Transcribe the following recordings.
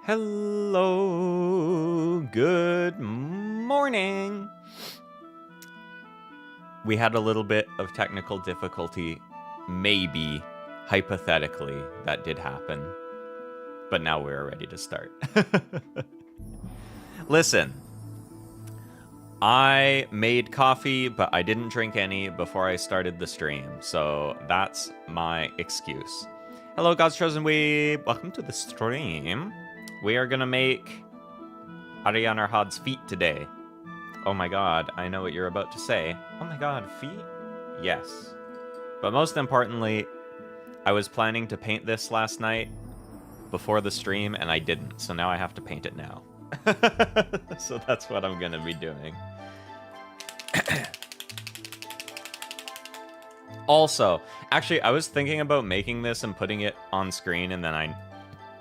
Hello, good morning. We had a little bit of technical difficulty, maybe, hypothetically, that did happen. But now we're ready to start. Listen, I made coffee, but I didn't drink any before I started the stream, so that's my excuse. Hello, God's Chosen Weeb. Welcome to the stream. We are gonna make Arianrhod's feet today. Oh my god, I know what you're about to say. Oh my god, feet? Yes. But most importantly, I was planning to paint this last night before the stream, and I didn't, so now I have to paint it now. So that's what I'm gonna be doing. Also, actually, I was thinking about making this and putting it on screen, and then I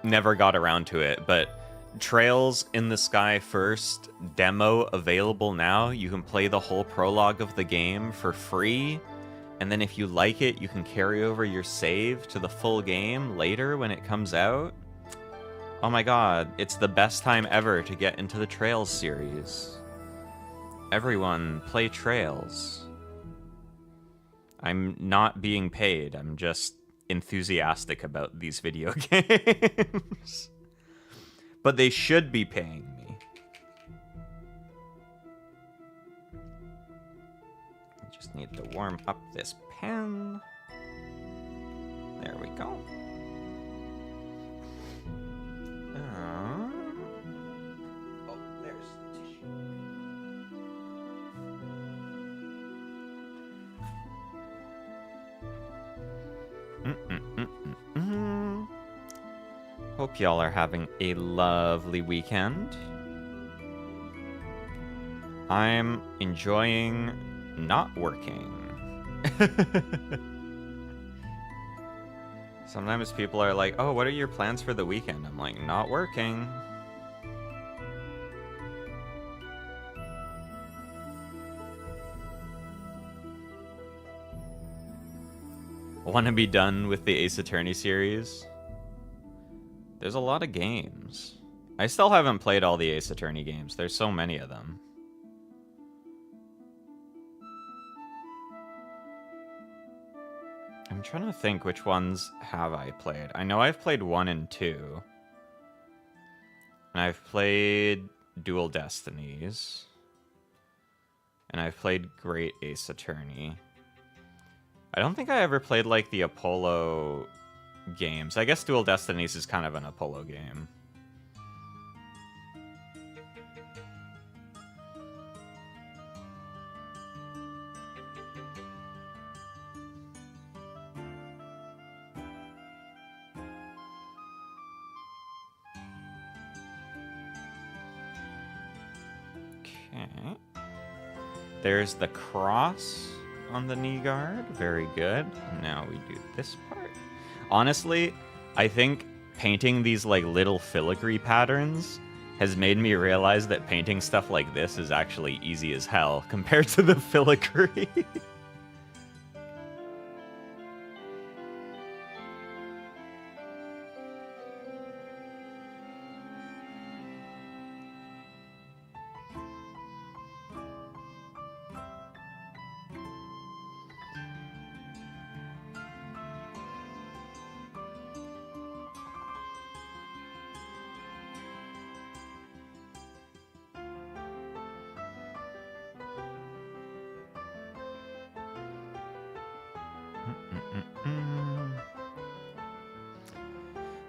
never got around to it, but Trails in the Sky First demo available now. You can play the whole prologue of the game for free, and then if you like it, you can carry over your save to the full game later when it comes out. Oh my god, it's the best time ever to get into the Trails series. Everyone, play Trails. I'm not being paid, I'm just enthusiastic about these video games. But they should be paying me. I just need to warm up this pen. There we go. Oh, there's the tissue. Hope y'all are having a lovely weekend. I'm enjoying not working. Sometimes people are like, oh, what are your plans for the weekend? I'm like, not working. Want to be done with the Ace Attorney series? There's a lot of games. I still haven't played all the Ace Attorney games. There's so many of them. I'm trying to think which ones have I played. I know I've played 1 and 2. And I've played Dual Destinies. And I've played Great Ace Attorney. I don't think I ever played, like, the Apollo games. I guess Dual Destinies is kind of an Apollo game. Okay. There's the cross on the knee guard. Very good. Now we do this part. Honestly, I think painting these like little filigree patterns has made me realize that painting stuff like this is actually easy as hell compared to the filigree.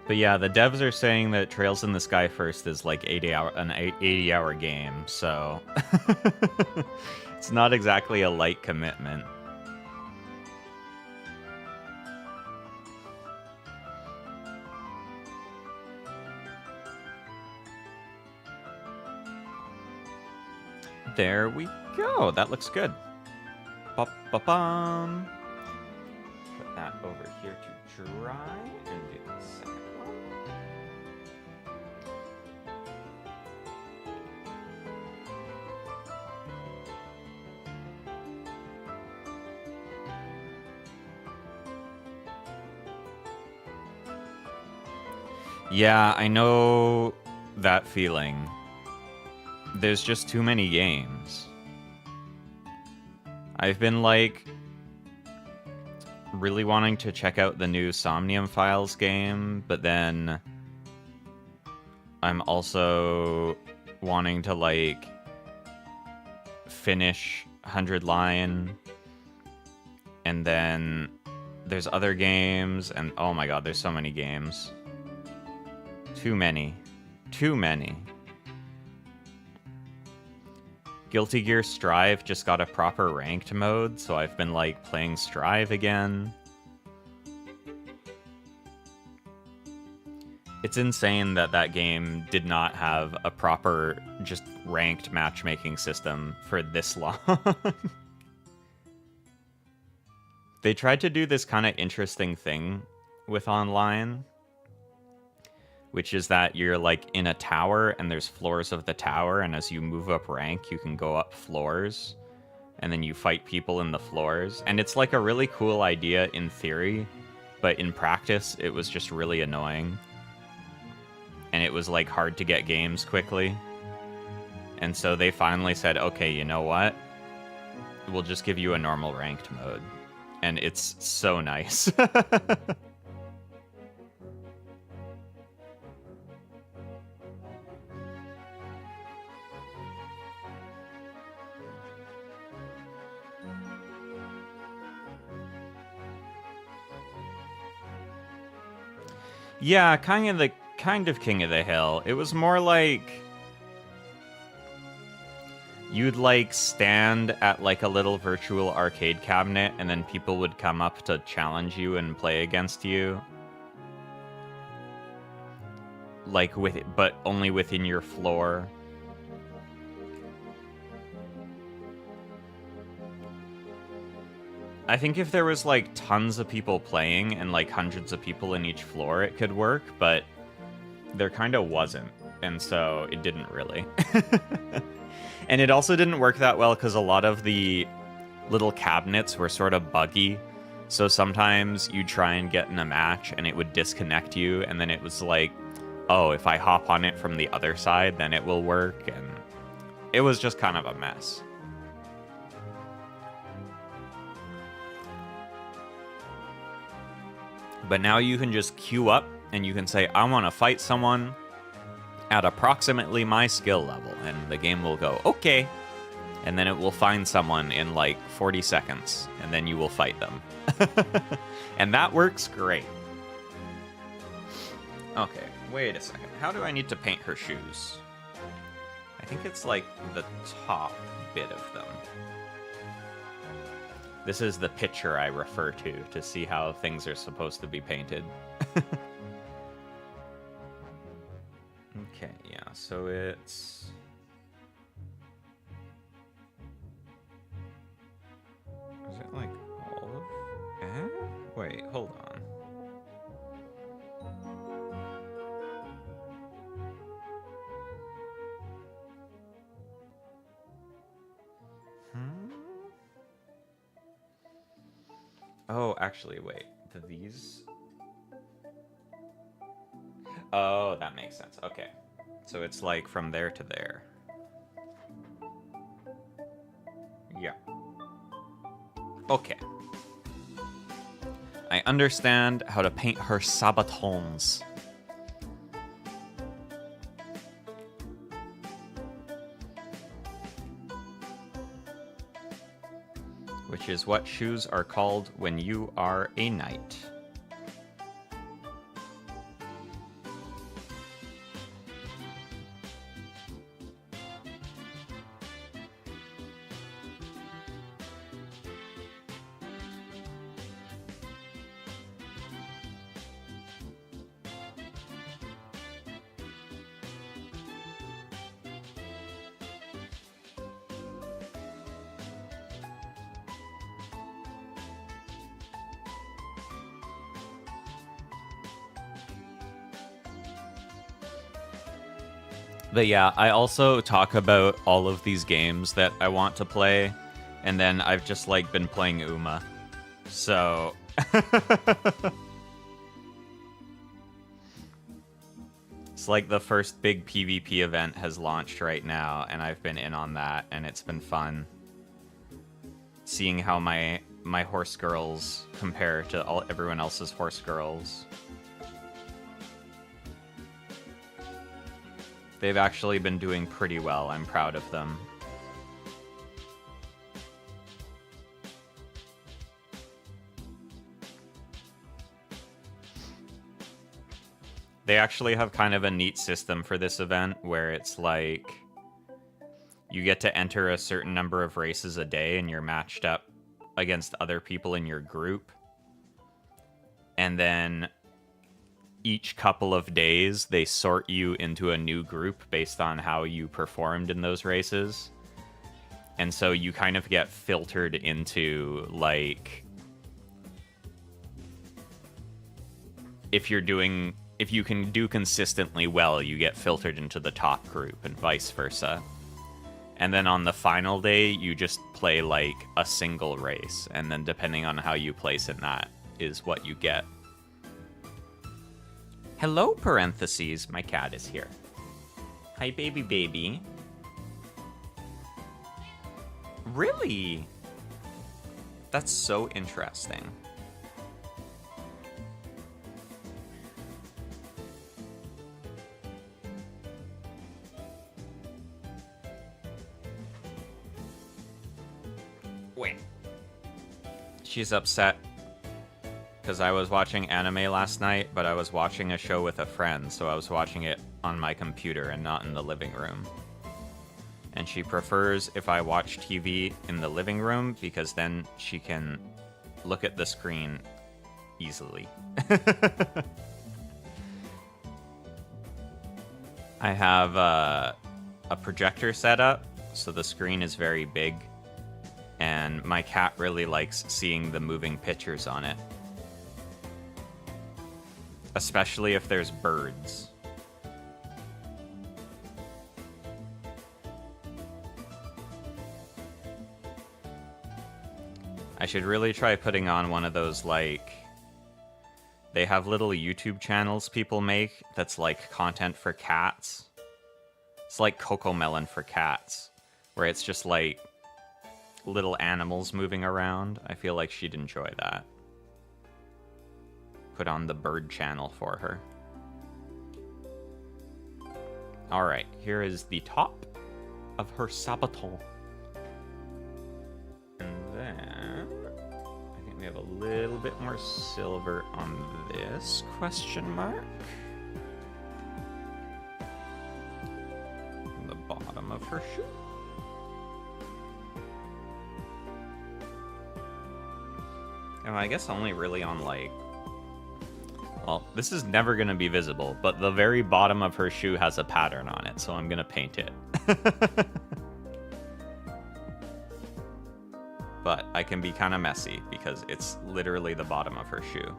But yeah, the devs are saying that Trails in the Sky First is like an 80-hour game, so it's not exactly a light commitment. There we go. That looks good. Ba-ba-bum. Put that over here to dry and do the second one. Yeah, I know that feeling. There's just too many games. I've been, like, really wanting to check out the new Somnium Files game, but then I'm also wanting to, like, finish 100 Line, and then there's other games, and oh my god, there's so many games. Too many. Too many. Guilty Gear Strive just got a proper ranked mode, so I've been, like, playing Strive again. It's insane that that game did not have a proper, just ranked matchmaking system for this long. They tried to do this kind of interesting thing with online, which is that you're, like, in a tower, and there's floors of the tower, and as you move up rank, you can go up floors, and then you fight people in the floors. And it's, like, a really cool idea in theory, but in practice, it was just really annoying. And it was, like, hard to get games quickly. And so they finally said, okay, you know what? We'll just give you a normal ranked mode. And it's so nice. Yeah, kind of King of the Hill. It was more like you'd, like, stand at, like, a little virtual arcade cabinet, and then people would come up to challenge you and play against you. Like, but only within your floor. I think if there was, like, tons of people playing and, like, hundreds of people in each floor, it could work, but there kind of wasn't, and so it didn't really. And it also didn't work that well because a lot of the little cabinets were sort of buggy, so sometimes you'd try and get in a match and it would disconnect you, and then it was like, oh, if I hop on it from the other side, then it will work, and it was just kind of a mess. But now you can just queue up, and you can say, I want to fight someone at approximately my skill level, and the game will go, okay. And then it will find someone in, like, 40 seconds, and then you will fight them. And that works great. Okay, wait a second. How do I need to paint her shoes? I think it's, like, the top bit of them. This is the picture I refer to see how things are supposed to be painted. Okay, yeah, so it's... Is it like all of... Wait, hold on. Oh, actually, wait. Do these... Oh, that makes sense. Okay. So it's like from there to there. Yeah. Okay. I understand how to paint her Sabatons. Which is what shoes are called when you are a knight. But yeah, I also talk about all of these games that I want to play, and then I've just, like, been playing Uma. So... It's like the first big PvP event has launched right now, and I've been in on that, and it's been fun. Seeing how my horse girls compare to everyone else's horse girls. They've actually been doing pretty well. I'm proud of them. They actually have kind of a neat system for this event where it's like you get to enter a certain number of races a day and you're matched up against other people in your group. And then each couple of days they sort you into a new group based on how you performed in those races. And so you kind of get filtered into, like, if you can do consistently well, you get filtered into the top group and vice versa. And then on the final day, you just play like a single race. And then depending on how you place in that is what you get. Hello, parentheses. My cat is here. Hi, baby. Really? That's so interesting. Wait. She's upset because I was watching anime last night, but I was watching a show with a friend, so I was watching it on my computer and not in the living room. And she prefers if I watch TV in the living room because then she can look at the screen easily. I have a projector set up, so the screen is very big. And my cat really likes seeing the moving pictures on it. Especially if there's birds. I should really try putting on one of those, like... They have little YouTube channels people make that's like content for cats. It's like Cocomelon for cats. Where it's just like little animals moving around. I feel like she'd enjoy that. Put on the bird channel for her. Alright, here is the top of her Sabaton. And then I think we have a little bit more silver on this question mark. And the bottom of her shoe. And I guess only really on, like... Well, this is never going to be visible, but the very bottom of her shoe has a pattern on it, so I'm going to paint it. But I can be kind of messy, because it's literally the bottom of her shoe.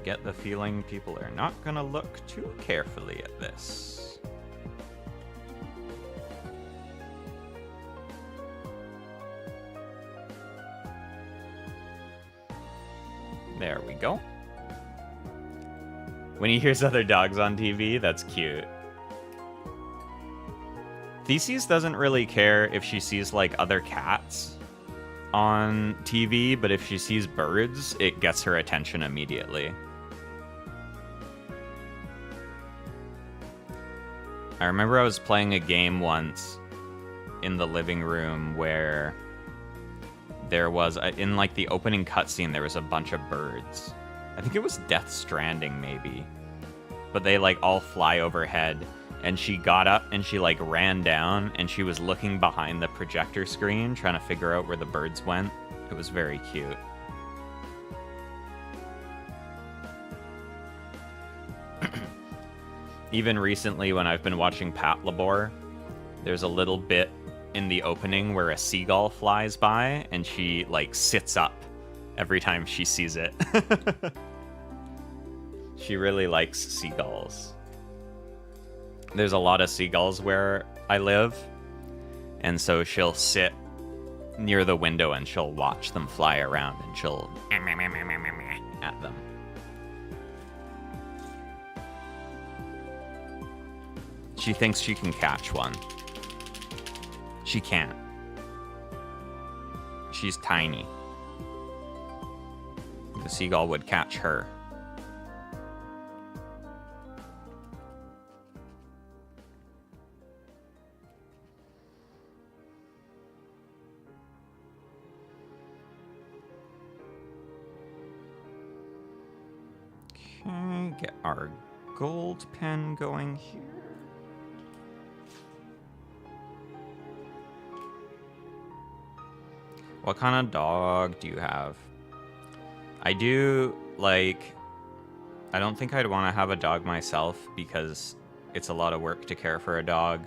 Get the feeling people are not gonna look too carefully at this. There we go. When he hears other dogs on TV, that's cute. Theseus doesn't really care if she sees like other cats on TV, but if she sees birds, it gets her attention immediately. I remember I was playing a game once in the living room where there was, in like the opening cutscene, there was a bunch of birds. I think it was Death Stranding, maybe. But they like all fly overhead, and she got up and she like ran down, and she was looking behind the projector screen, trying to figure out where the birds went. It was very cute. Even recently, when I've been watching Pat Labor, there's a little bit in the opening where a seagull flies by, and she, like, sits up every time she sees it. She really likes seagulls. There's a lot of seagulls where I live, and so she'll sit near the window and she'll watch them fly around and she'll at them. She thinks she can catch one. She can't. She's tiny. The seagull would catch her. Okay, get our gold pen going here. What kind of dog do you have? I do, like, I don't think I'd want to have a dog myself because it's a lot of work to care for a dog.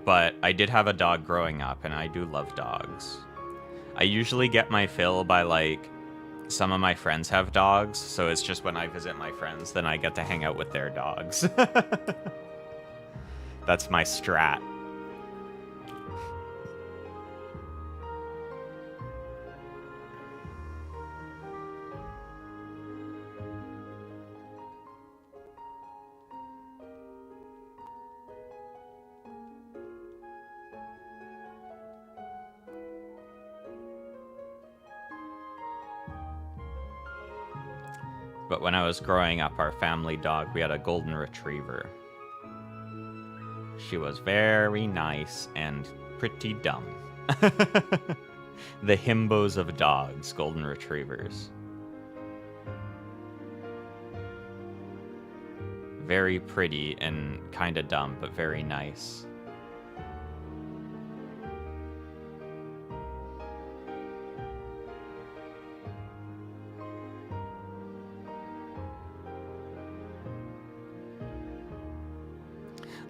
But I did have a dog growing up, and I do love dogs. I usually get my fill by, like, some of my friends have dogs, so it's just when I visit my friends, then I get to hang out with their dogs. That's my strat. But when I was growing up, our family dog, we had a golden retriever. She was very nice and pretty dumb. The himbos of dogs, golden retrievers. Very pretty and kind of dumb, but very nice.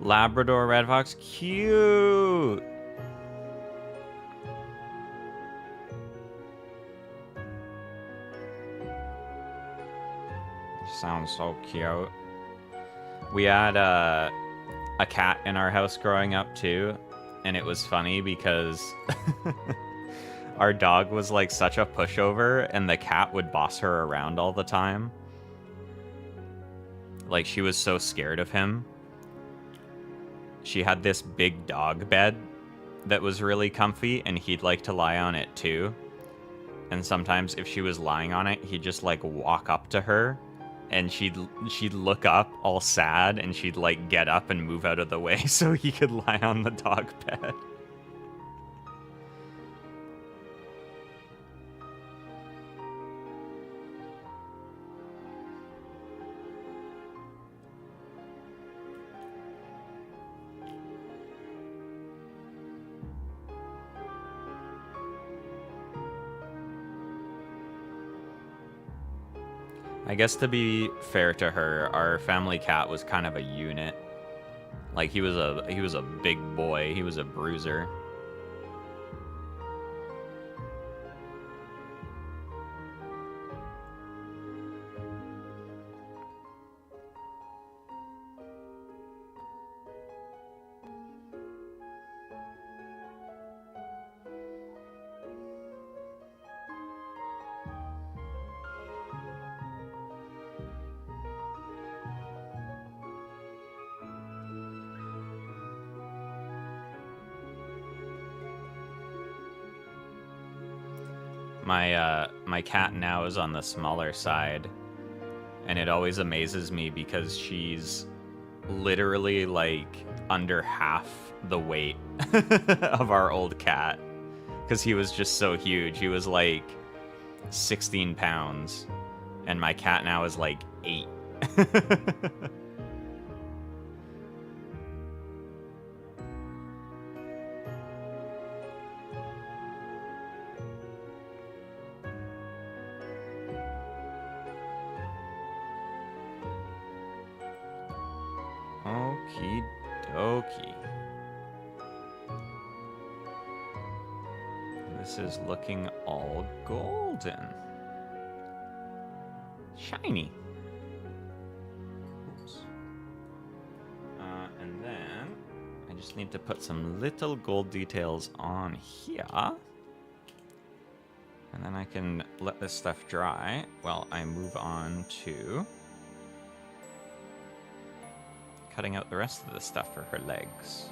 Labrador Red Fox, cute! Sounds so cute. We had a cat in our house growing up too, and it was funny because our dog was like such a pushover, and the cat would boss her around all the time. Like, she was so scared of him. She had this big dog bed that was really comfy, and he'd like to lie on it too. And sometimes if she was lying on it, he'd just like walk up to her, and she'd look up all sad, and she'd like get up and move out of the way so he could lie on the dog bed. I guess to be fair to her, our family cat was kind of a unit. Like, he was a big boy. He was a bruiser. My cat now is on the smaller side, and it always amazes me because she's literally like under half the weight of our old cat, because he was just so huge. He was like 16 pounds, and my cat now is like 8. Okie dokie. This is looking all golden. Shiny. Oops. Just need to put some little gold details on here. And then I can let this stuff dry while I move on to cutting out the rest of the stuff for her legs.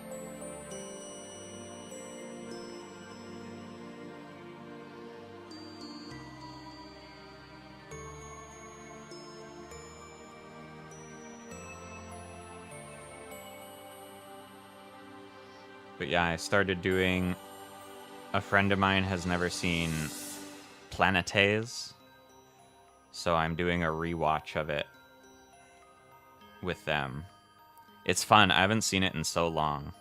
But yeah, I started doing... A friend of mine has never seen Plamatea, so I'm doing a rewatch of it with them. It's fun. I haven't seen it in so long.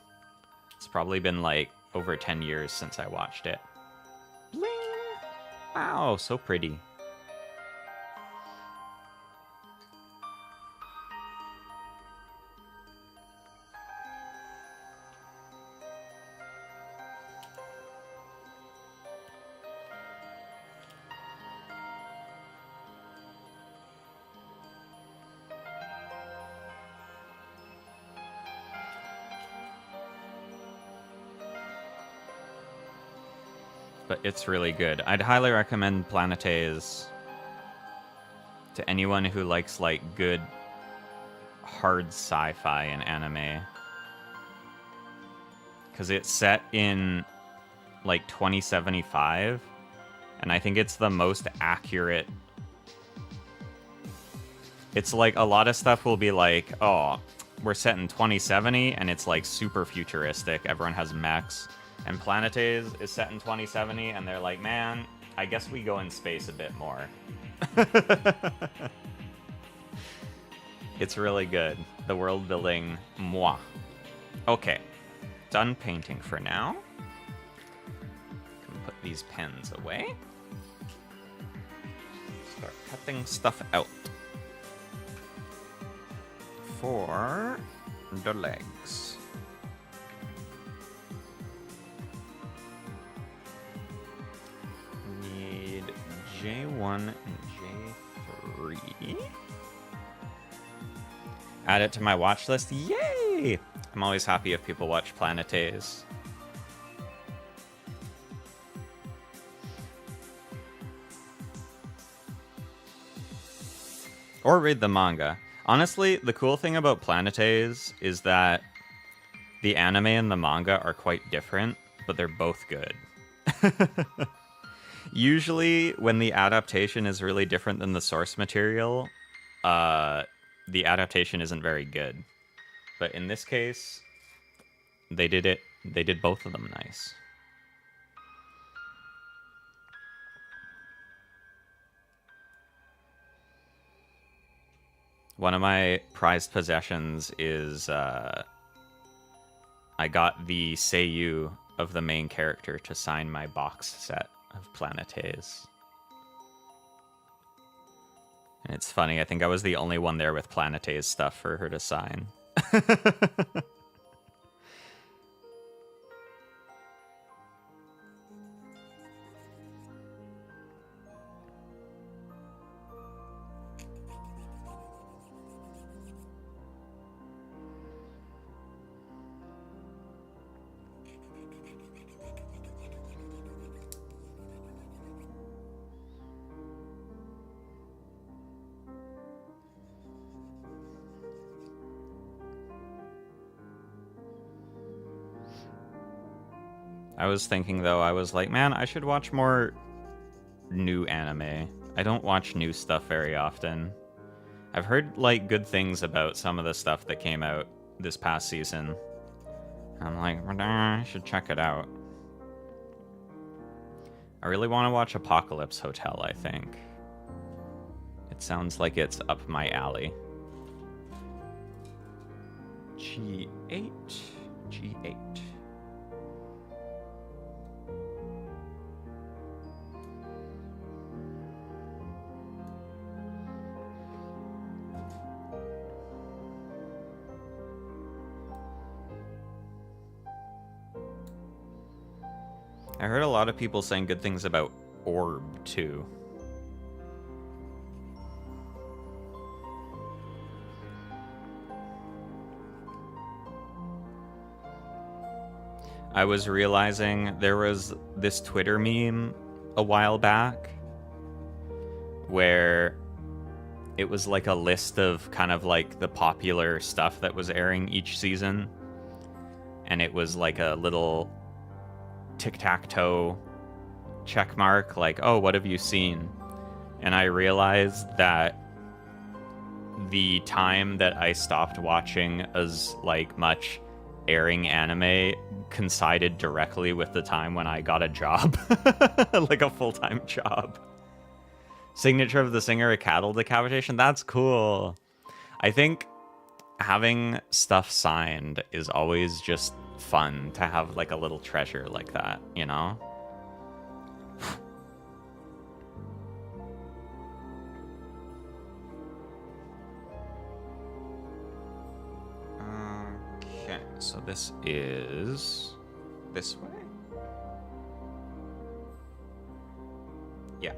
It's probably been like over 10 years since I watched it. Bling! Wow, so pretty. But it's really good. I'd highly recommend Plamatea to anyone who likes like good hard sci-fi in anime. Because it's set in like 2075, and I think it's the most accurate. It's like a lot of stuff will be like, oh, we're set in 2070 and it's like super futuristic. Everyone has mechs. And Plamatea is set in 2070, and they're like, man, I guess we go in space a bit more. It's really good. The world building, moi. Okay, done painting for now. Can put these pens away. Start cutting stuff out. For the legs. J1 and J3. Add it to my watch list. Yay! I'm always happy if people watch Plamatea. Or read the manga. Honestly, the cool thing about Plamatea is that the anime and the manga are quite different, but they're both good. Usually, when the adaptation is really different than the source material, the adaptation isn't very good. But in this case, they did both of them nice. One of my prized possessions is I got the seiyuu of the main character to sign my box set of Plamatea. And it's funny, I think I was the only one there with Plamatea stuff for her to sign. I was thinking, though, I was like, man, I should watch more new anime. I don't watch new stuff very often. I've heard, like, good things about some of the stuff that came out this past season. I'm like, I should check it out. I really want to watch Apocalypse Hotel, I think. It sounds like it's up my alley. G8. G8. I heard a lot of people saying good things about Orb, too. I was realizing there was this Twitter meme a while back where it was like a list of kind of like the popular stuff that was airing each season. And it was like a little tic-tac-toe check mark, like, oh, what have you seen? And I realized that the time that I stopped watching as like much airing anime coincided directly with the time when I got a job, like a full-time job. Signature of the Singer, a cattle decapitation. That's cool. I think having stuff signed is always just fun to have like a little treasure like that, you know? Okay, so this is this way? Yeah.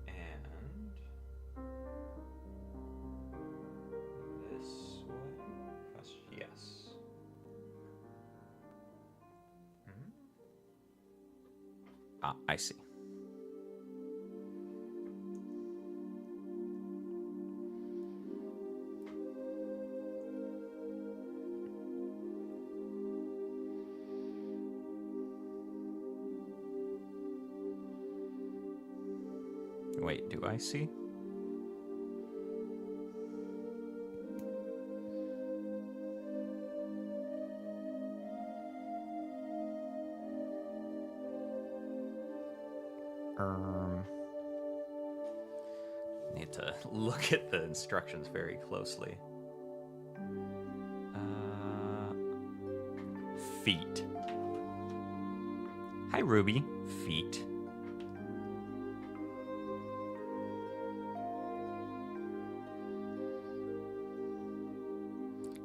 And this way? Yes. Ah, I see. Wait, do I see? Need to look at the instructions very closely. Feet. Hi, Ruby. Feet.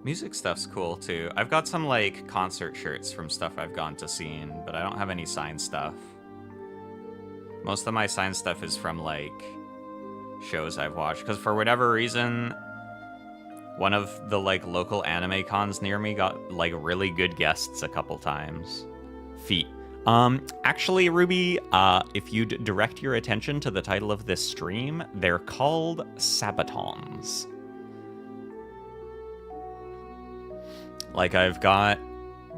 Music stuff's cool too. I've got some like concert shirts from stuff I've gone to see, but I don't have any signed stuff. Most of my signed stuff is from like shows I've watched, because for whatever reason, one of the like local anime cons near me got like really good guests a couple times. Feet. Actually, Ruby, if you'd direct your attention to the title of this stream, they're called Sabatons. Like, I've got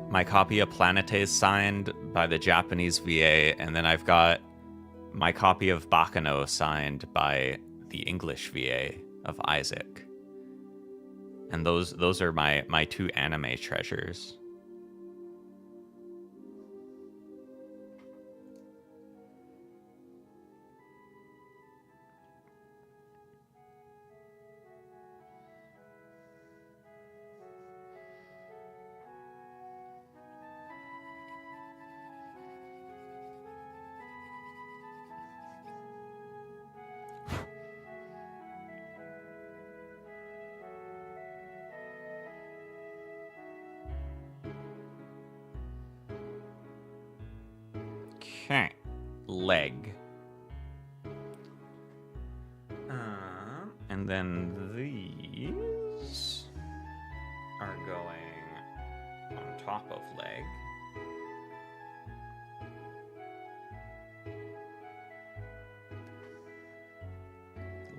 my copy of Plamatea signed by the Japanese VA, and then I've got my copy of Bakano signed by the English VA of Isaac. And those are my two anime treasures. Okay, leg. And then these are going on top of leg.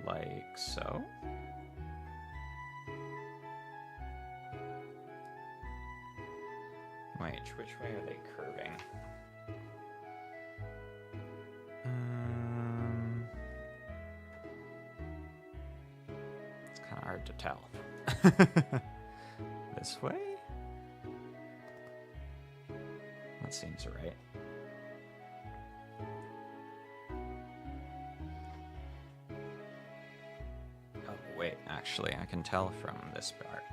Like so. Wait, which way are they curving? It's kind of hard to tell. This way? That seems right. Oh, wait, actually, I can tell from this part.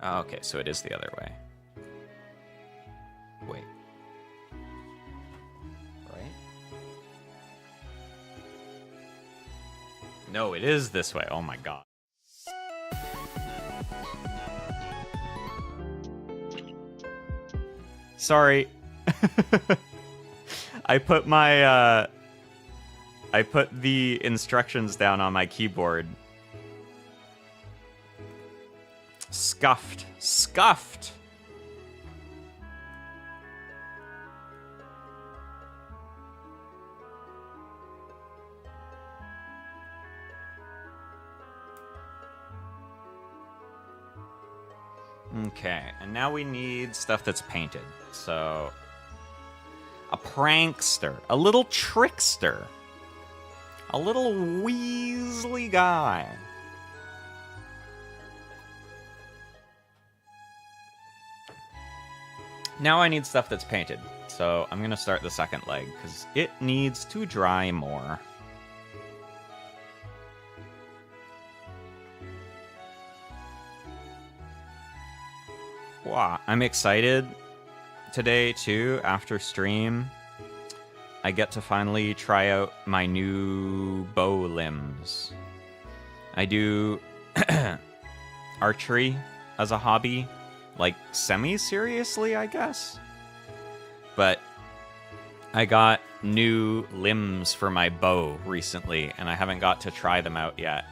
Oh, okay, so it is the other way. Wait. Right? No, it is this way. Oh my god. Sorry. I put the instructions down on my keyboard Scuffed. Scuffed! Okay, and now we need stuff that's painted. So, a prankster, a little trickster, a little Weasley guy. Now I need stuff that's painted. So I'm going to start the second leg because it needs to dry more. Wow, I'm excited today too. After stream, I get to finally try out my new bow limbs. I do archery as a hobby, like semi-seriously, I guess. But I got new limbs for my bow recently, and I haven't got to try them out yet.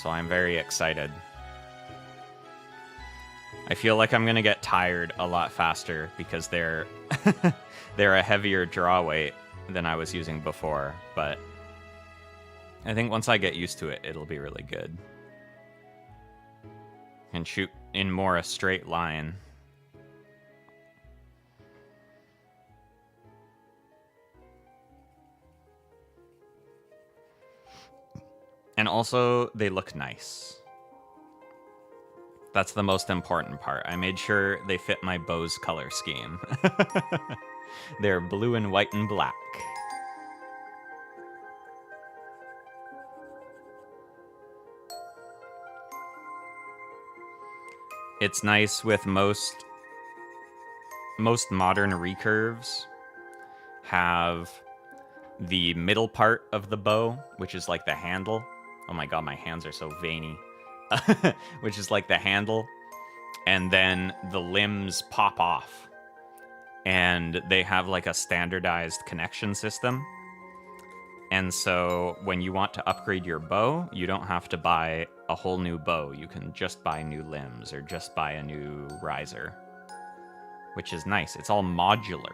So I'm very excited. I feel like I'm gonna get tired a lot faster because they're they're a heavier draw weight than I was using before, but I think once I get used to it, it'll be really good. And shoot in more a straight line. And also, they look nice. That's the most important part. I made sure they fit my bow's color scheme. They're blue and white and black. It's nice with most modern recurves have the middle part of the bow, which is like the handle. Oh my god, my hands are so veiny. Which is like the handle, and then the limbs pop off. And they have like a standardized connection system. And so when you want to upgrade your bow, you don't have to buy a whole new bow. You can just buy new limbs or just buy a new riser, which is nice. It's all modular.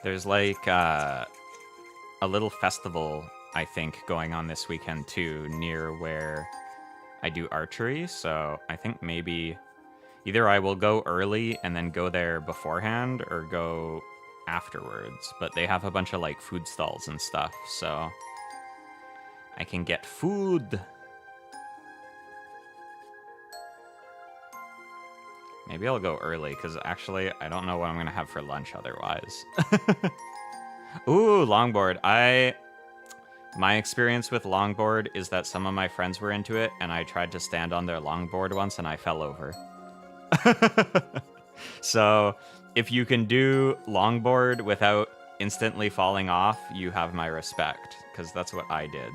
There's like a little festival, I think, going on this weekend too, near where I do archery. So I think maybe either I will go early and then go there beforehand or go afterwards. But they have a bunch of like food stalls and stuff, so I can get food. Maybe I'll go early, because actually, I don't know what I'm going to have for lunch otherwise. Ooh, longboard. My experience with longboard is that some of my friends were into it, and I tried to stand on their longboard once, and I fell over. So, if you can do longboard without instantly falling off, you have my respect, because that's what I did.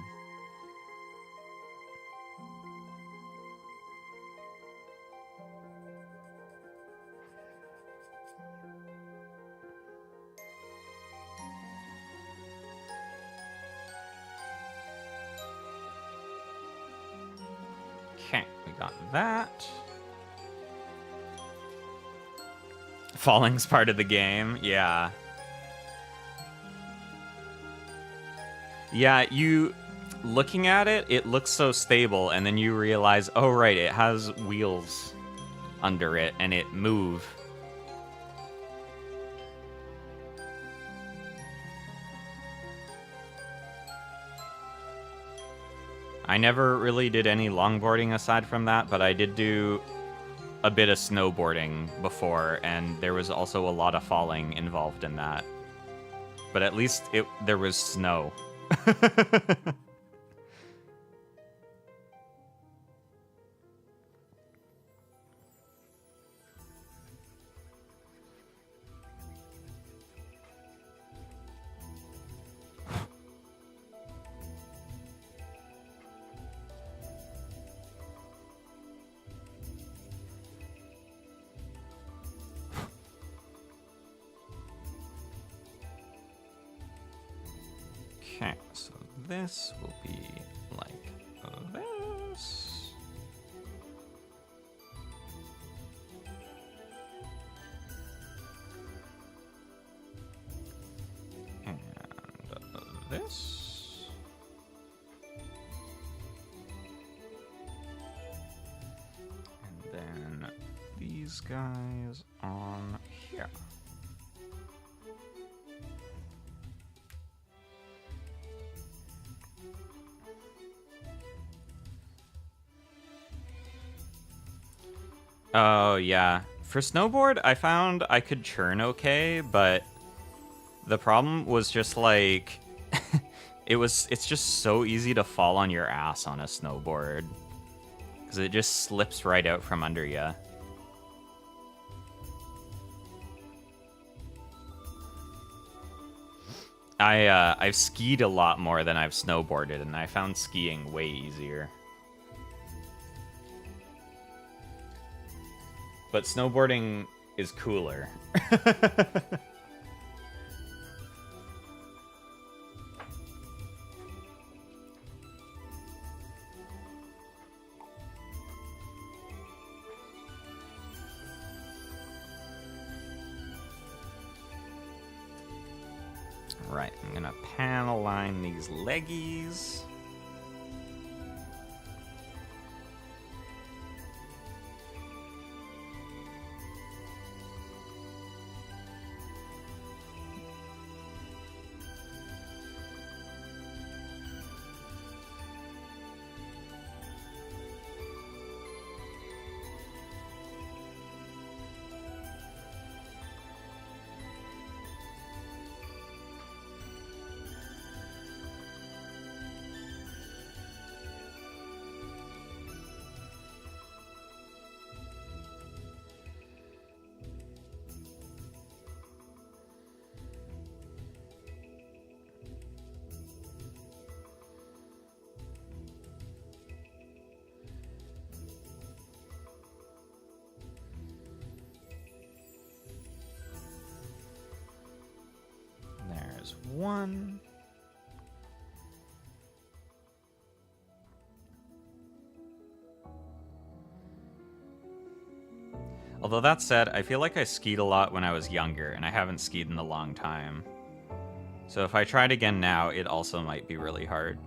Okay, we got that. Falling's part of the game, yeah. Yeah, looking at it, it looks so stable, and then you realize, oh right, it has wheels under it, and it move. I never really did any longboarding aside from that, but I did do a bit of snowboarding before, and there was also a lot of falling involved in that. But at least there was snow. this will be like this. And this. And then these guys on here. Oh, yeah. For snowboard, I found I could churn okay, but the problem was just like it's just so easy to fall on your ass on a snowboard because it just slips right out from under you. I've skied a lot more than I've snowboarded, and I found skiing way easier. But snowboarding is cooler. Right, I'm gonna panel line these leggies. There's one. Although that said, I feel like I skied a lot when I was younger, and I haven't skied in a long time. So if I tried again now, it also might be really hard.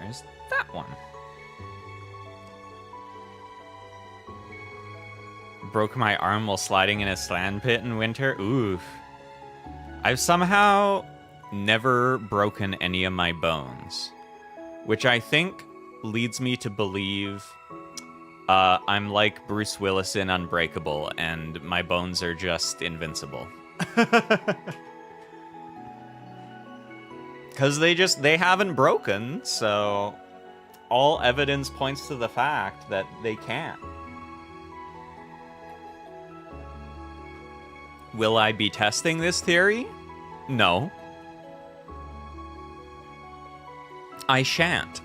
There's that one. Broke my arm while sliding in a sand pit in winter. Oof. I've somehow never broken any of my bones, which I think leads me to believe I'm like Bruce Willis in Unbreakable, and my bones are just invincible. Because they haven't broken, so all evidence points to the fact that they can't. Will I be testing this theory? No. I shan't.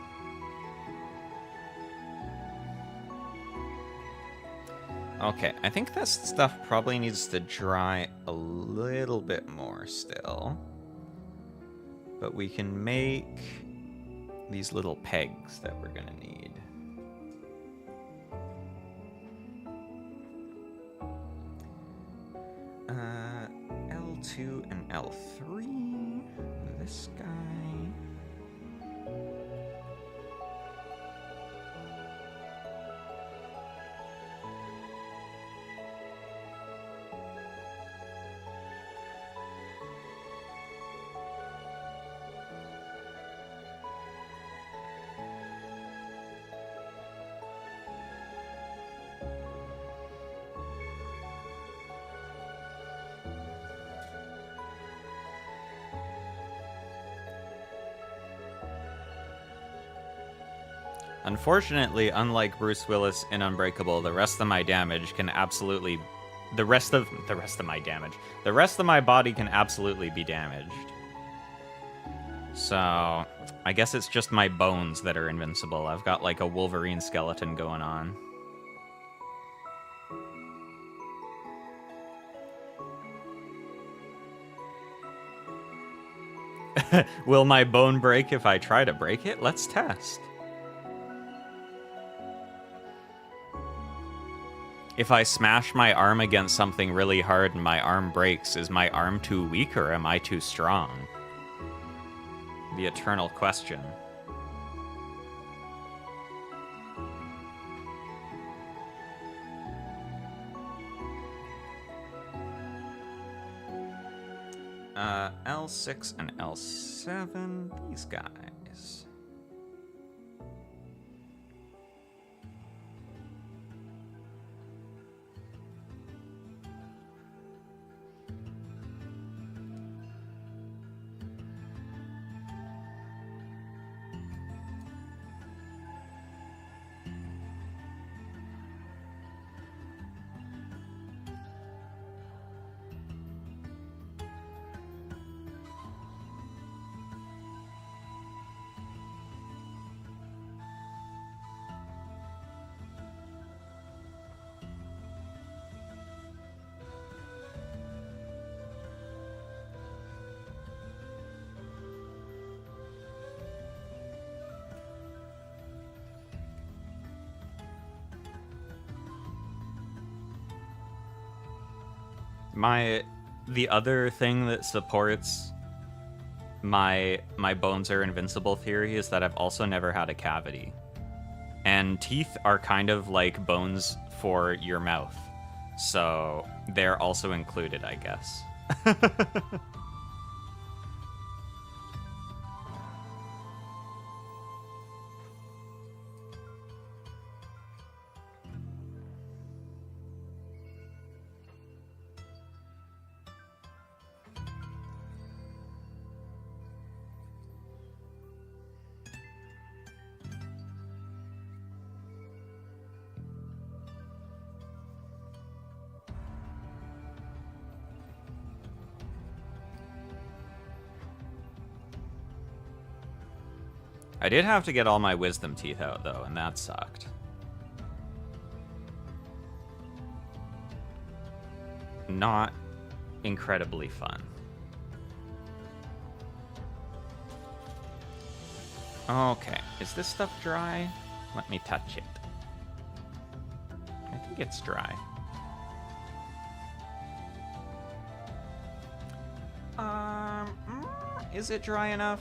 Okay, I think this stuff probably needs to dry a little bit more still. But we can make these little pegs that we're gonna need. L2 and L3. This guy. Unfortunately, unlike Bruce Willis in Unbreakable, the rest of my damage can absolutely... The rest of my damage. The rest of my body can absolutely be damaged. So, I guess it's just my bones that are invincible. I've got like a Wolverine skeleton going on. Will my bone break if I try to break it? Let's test. If I smash my arm against something really hard and my arm breaks, is my arm too weak or am I too strong? The eternal question. L6 and L7, these guys. The other thing that supports my bones are invincible theory is that I've also never had a cavity. And teeth are kind of like bones for your mouth. So they're also included, I guess. I did have to get all my wisdom teeth out, though, and that sucked. Not incredibly fun. Okay, is this stuff dry? Let me touch it. I think it's dry. Is it dry enough?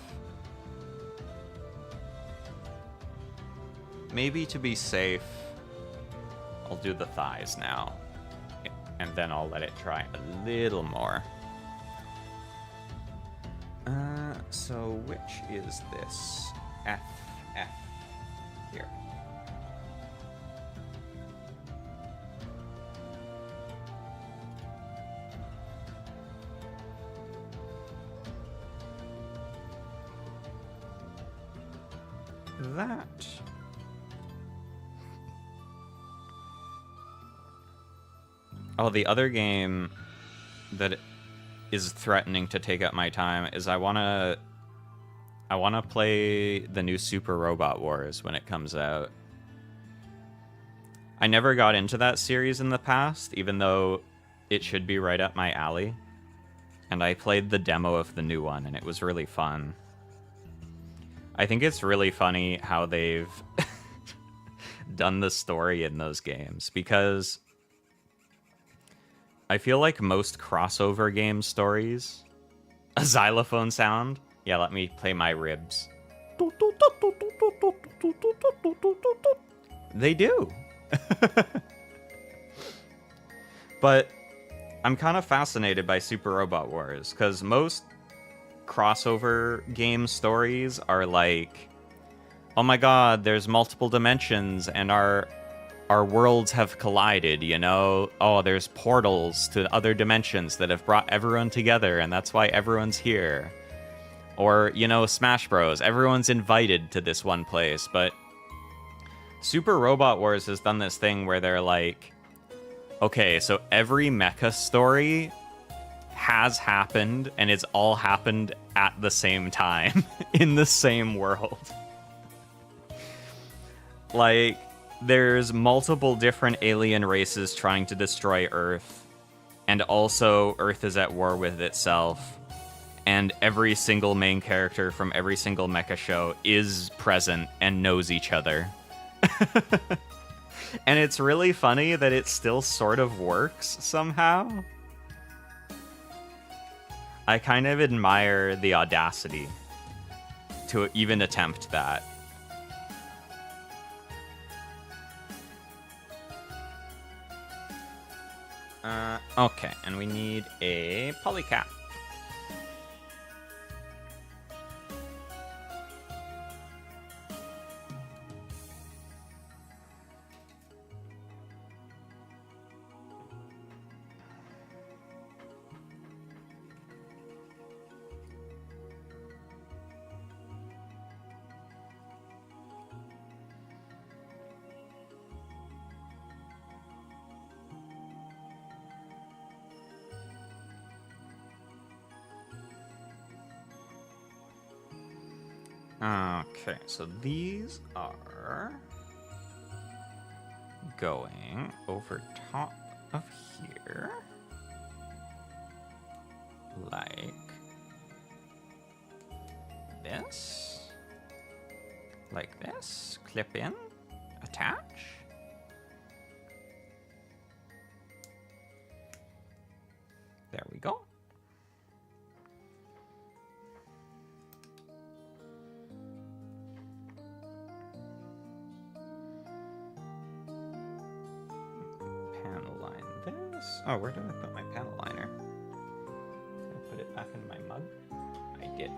Maybe to be safe, I'll do the thighs now. And then I'll let it dry a little more. So which is this? F. Here. That. Oh, the other game that is threatening to take up my time is I wanna play the new Super Robot Wars when it comes out. I never got into that series in the past, even though it should be right up my alley. And I played the demo of the new one, and it was really fun. I think it's really funny how they've done the story in those games, because I feel like most crossover game stories... A xylophone sound? Yeah, let me play my ribs. They do. But I'm kind of fascinated by Super Robot Wars, because most crossover game stories are like, oh my god, there's multiple dimensions and our worlds have collided, you know? Oh, there's portals to other dimensions that have brought everyone together, and that's why everyone's here. Or, you know, Smash Bros. Everyone's invited to this one place, but Super Robot Wars has done this thing where they're like, okay, so every mecha story has happened, and it's all happened at the same time in the same world. Like, there's multiple different alien races trying to destroy Earth, and also Earth is at war with itself, and every single main character from every single mecha show is present and knows each other. And it's really funny that it still sort of works somehow. I kind of admire the audacity to even attempt that. Okay, and we need a polycap. Okay, so these are going over top of here, like this, clip in, attach. There we go. Oh, where did I put my panel liner? Did I put it back in my mug? I did.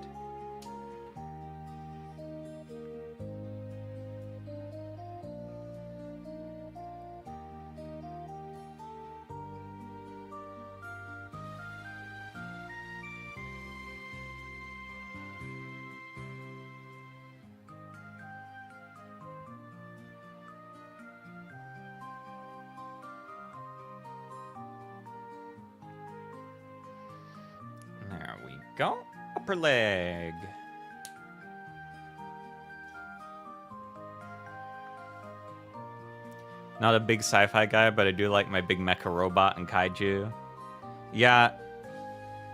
Go. Upper leg. Not a big sci-fi guy, but I do like my big mecha robot and kaiju. Yeah,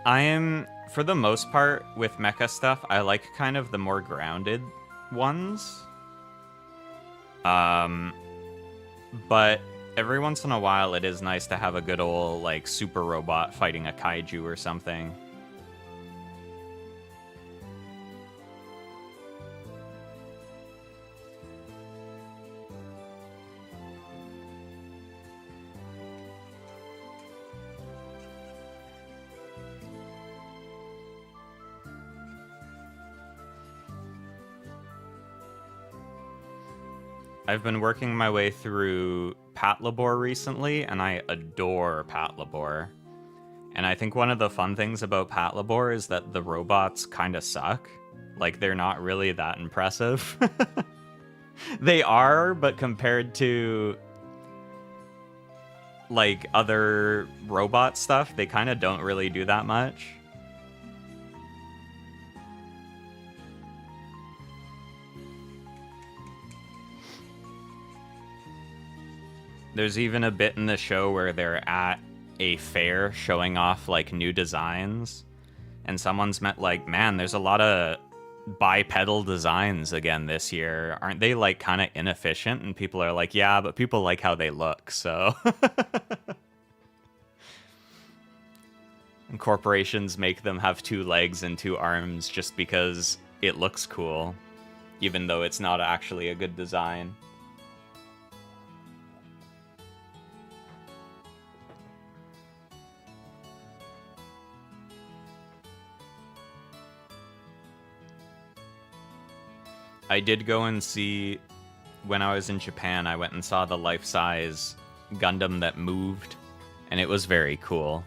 I am, for the most part, with mecha stuff, I like kind of the more grounded ones. But every once in a while, it is nice to have a good old, like, super robot fighting a kaiju or something. I've been working my way through Patlabor recently, and I adore Patlabor. And I think one of the fun things about Patlabor is that the robots kind of suck. Like, they're not really that impressive. They are, but compared to, like, other robot stuff, they kind of don't really do that much. There's even a bit in the show where they're at a fair showing off, like, new designs. And someone's met, like, man, there's a lot of bipedal designs again this year. Aren't they, like, kind of inefficient? And people are like, yeah, but people like how they look, so... And corporations make them have 2 legs and 2 arms just because it looks cool, even though it's not actually a good design. I did go and see, when I was in Japan, I went and saw the life-size Gundam that moved, and it was very cool.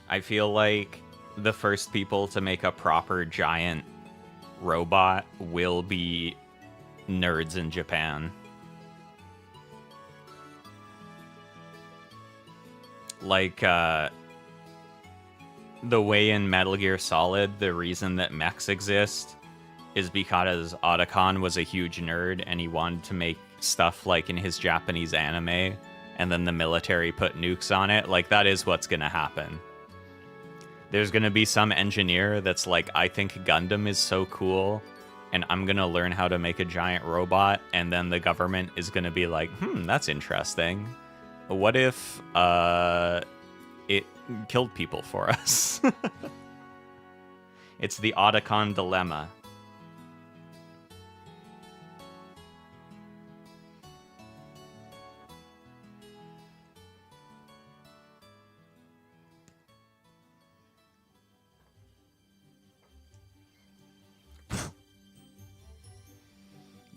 I feel like the first people to make a proper giant robot will be nerds in Japan. Like, the way in Metal Gear Solid, the reason that mechs exist is because Otacon was a huge nerd and he wanted to make stuff like in his Japanese anime, and then the military put nukes on it. Like, that is what's gonna happen. There's gonna be some engineer that's like, I think Gundam is so cool, and I'm gonna learn how to make a giant robot, and then the government is gonna be like, that's interesting. What if, it killed people for us? It's the Otacon dilemma.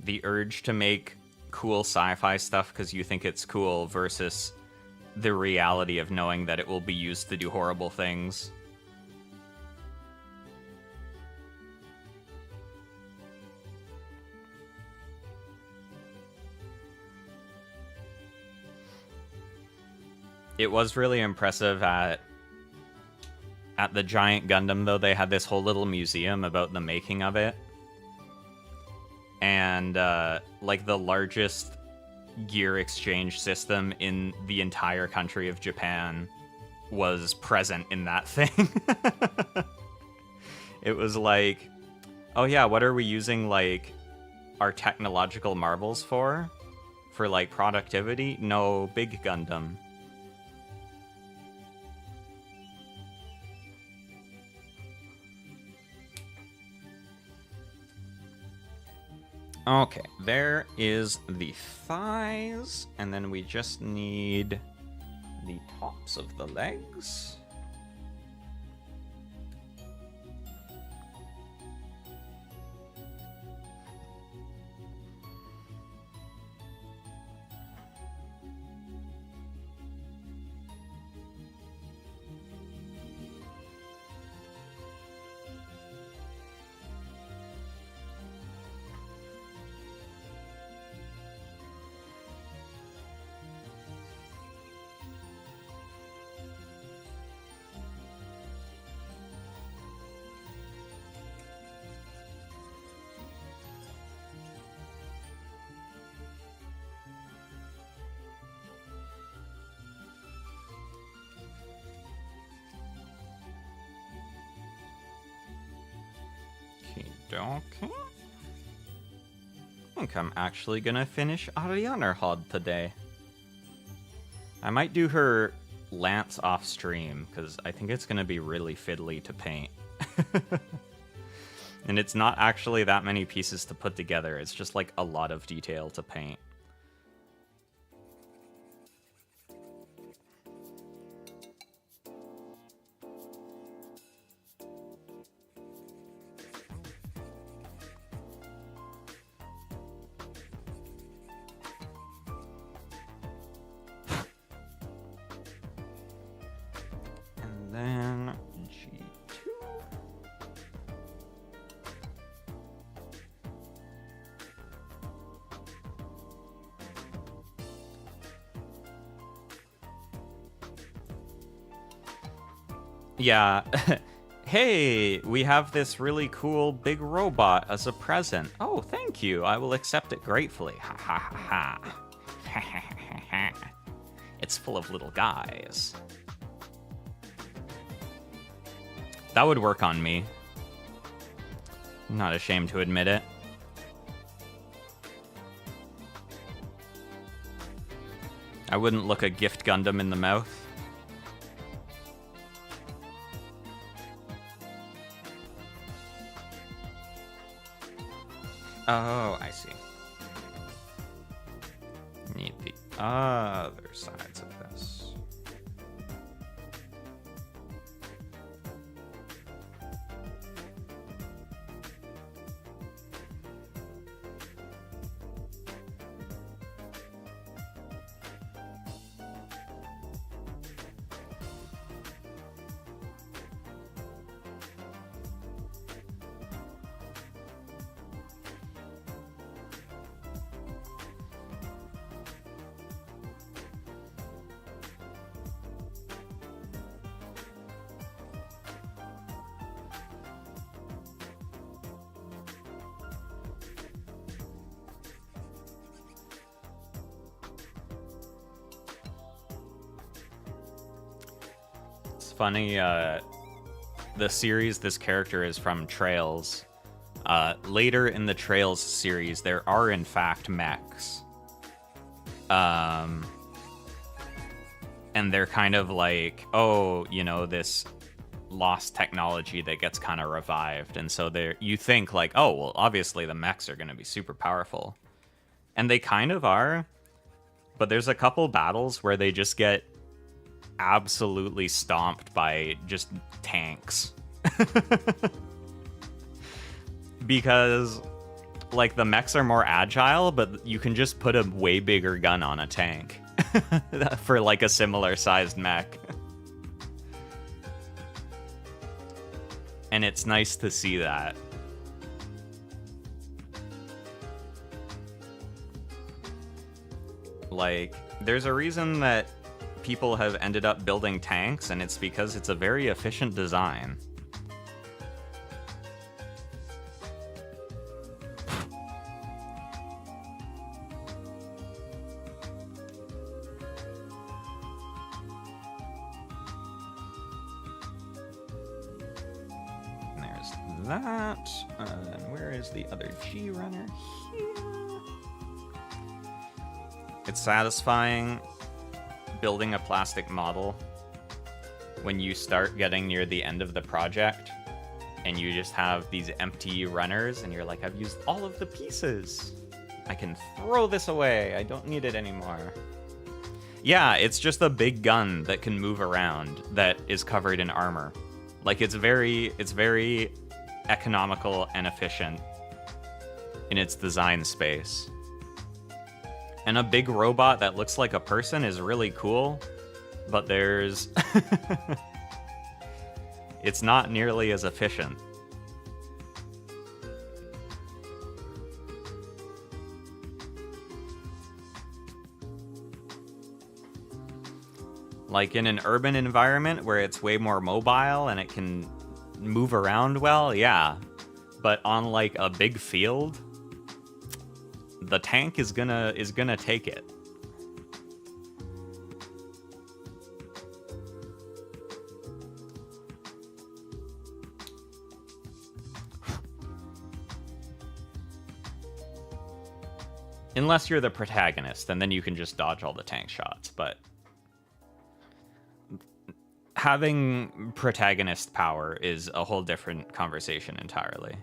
The urge to make cool sci-fi stuff because you think it's cool versus the reality of knowing that it will be used to do horrible things. It was really impressive at the Giant Gundam, though. They had this whole little museum about the making of it. And, like, the largest gear exchange system in the entire country of Japan was present in that thing. It was like, oh yeah, what are we using, like, our technological marvels for? For, like, productivity? No, big Gundam. Okay, there is the thighs, and then we just need the tops of the legs. Okay. I think I'm actually gonna finish Arianrhod today. I might do her Lance off stream, because I think it's gonna be really fiddly to paint. And it's not actually that many pieces to put together, it's just like a lot of detail to paint. Yeah. Hey, we have this really cool big robot as a present. Oh, thank you. I will accept it gratefully. Ha ha ha ha. It's full of little guys. That would work on me. I'm not ashamed to admit it. I wouldn't look a gift Gundam in the mouth. Oh, I see. Need the other sides of this. funny, the series this character is from, Trails. Later in the Trails series, there are in fact mechs. And they're kind of like, oh, you know, this lost technology that gets kind of revived. And so you think like, oh, well, obviously the mechs are going to be super powerful. And they kind of are. But there's a couple battles where they just get absolutely stomped by just tanks. Because, like, the mechs are more agile, but you can just put a way bigger gun on a tank for, like, a similar-sized mech. And it's nice to see that. Like, there's a reason that people have ended up building tanks, and it's because it's a very efficient design. There's that. And where is the other G runner? Here. It's satisfying building a plastic model when you start getting near the end of the project and you just have these empty runners and you're like, I've used all of the pieces. I can throw this away. I don't need it anymore. Yeah, it's just a big gun that can move around that is covered in armor. Like, it's very economical and efficient in its design space. And a big robot that looks like a person is really cool, but there's... it's not nearly as efficient. Like, in an urban environment where it's way more mobile and it can move around well, yeah. But on, like, a big field, the tank is gonna take it. Unless you're the protagonist, and then you can just dodge all the tank shots, but having protagonist power is a whole different conversation entirely.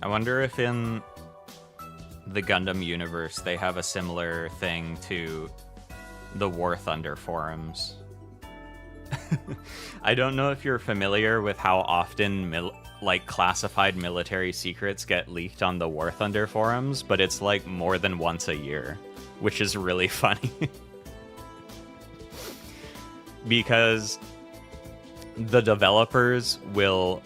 I wonder if in the Gundam universe they have a similar thing to the War Thunder forums. I don't know if you're familiar with how often like classified military secrets get leaked on the War Thunder forums, but it's like more than once a year, which is really funny. Because the developers will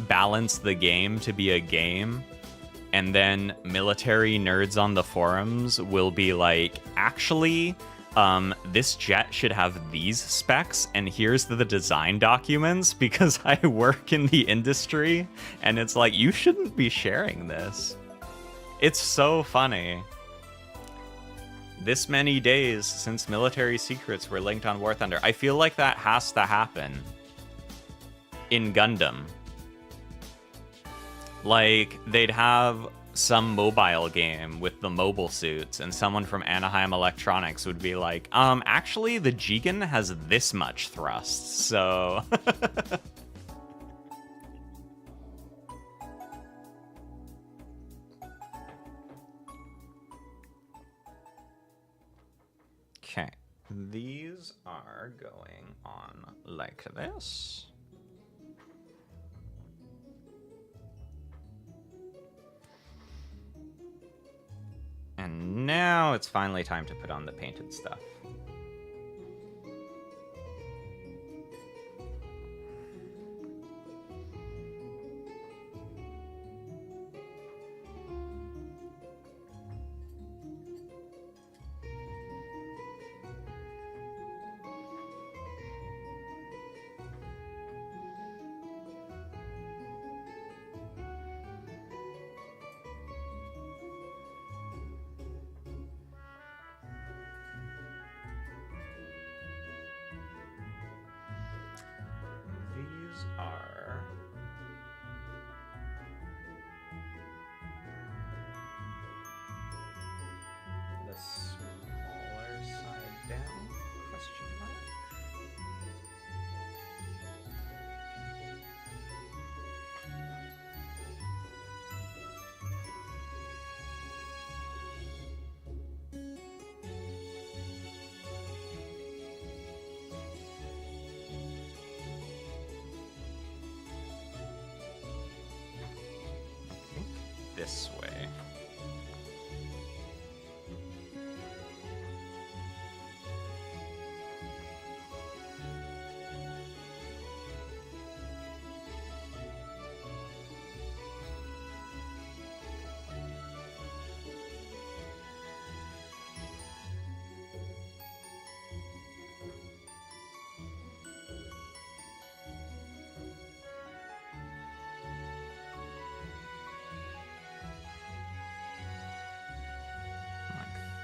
balance the game to be a game, and then military nerds on the forums will be like, actually, this jet should have these specs, and here's the design documents because I work in the industry, and it's like, you shouldn't be sharing this. It's so funny. This many days since military secrets were linked on War Thunder. I feel like that has to happen in Gundam. Like, they'd have some mobile game with the mobile suits, and someone from Anaheim Electronics would be like, actually, the Jigen has this much thrust, so... Okay, these are going on like this. And now it's finally time to put on the painted stuff. These are the smaller side down, question mark. This way.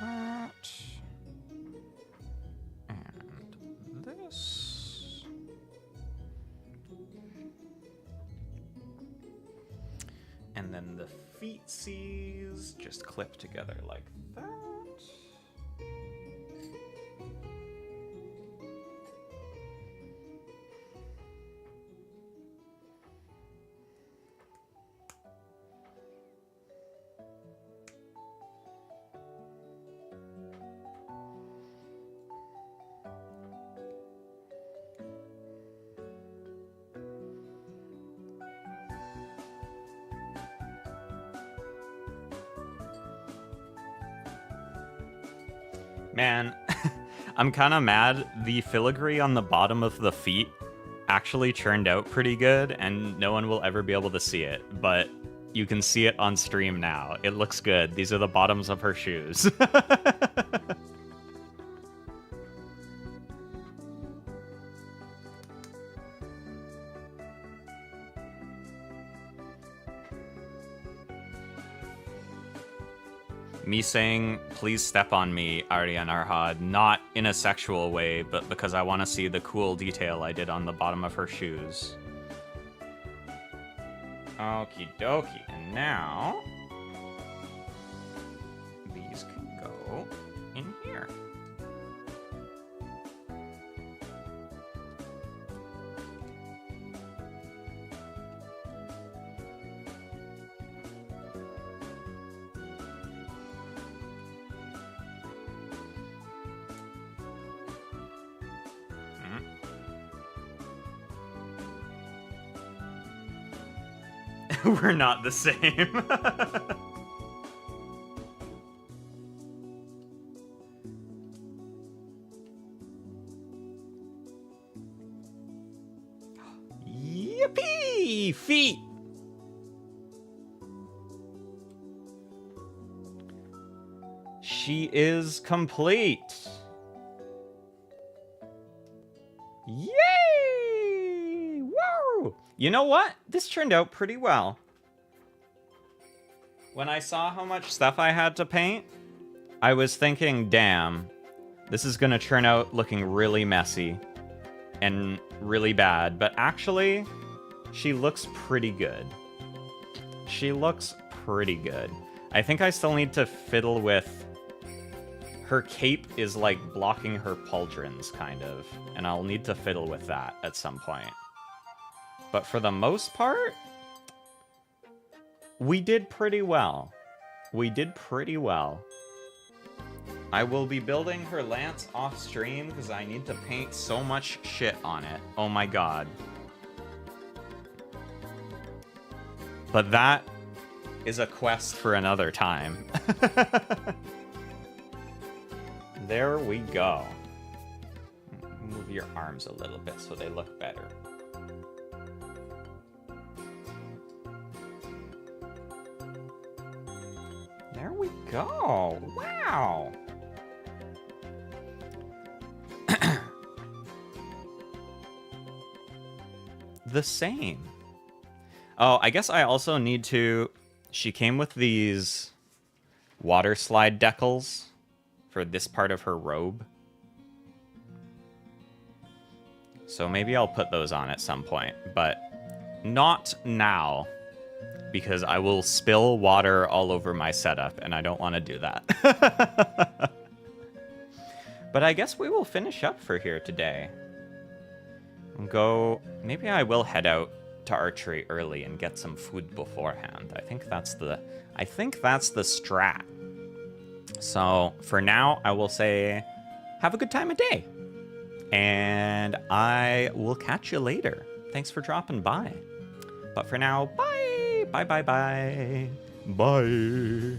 That. And this. And then the feetsies just clip together like that. Man, I'm kind of mad. The filigree on the bottom of the feet actually turned out pretty good, and no one will ever be able to see it, but you can see it on stream now. It looks good. These are the bottoms of her shoes. Me saying, please step on me, Arianrhod, not in a sexual way, but because I want to see the cool detail I did on the bottom of her shoes. Okie dokie. And now, these can go in here. We're not the same. Yippee! Feet! She is complete. Yay! Woo! You know what? This turned out pretty well. When I saw how much stuff I had to paint, I was thinking, damn, this is gonna turn out looking really messy and really bad. But actually, she looks pretty good. She looks pretty good. I think I still need to fiddle with... Her cape is like blocking her pauldrons, kind of. And I'll need to fiddle with that at some point. But for the most part, we did pretty well. We did pretty well. I will be building her lance off stream because I need to paint so much shit on it. Oh my god. But that is a quest for another time. There we go. Move your arms a little bit so they look better. There we go. Wow. The same. Oh, I guess I also need to... She came with these water slide decals for this part of her robe. So maybe I'll put those on at some point, but not now, because I will spill water all over my setup, and I don't want to do that. But I guess we will finish up for here today. Go... Maybe I will head out to archery early and get some food beforehand. I think that's the strat. So for now, I will say have a good time of day. And I will catch you later. Thanks for dropping by. But for now, bye. Bye, bye, bye. Bye.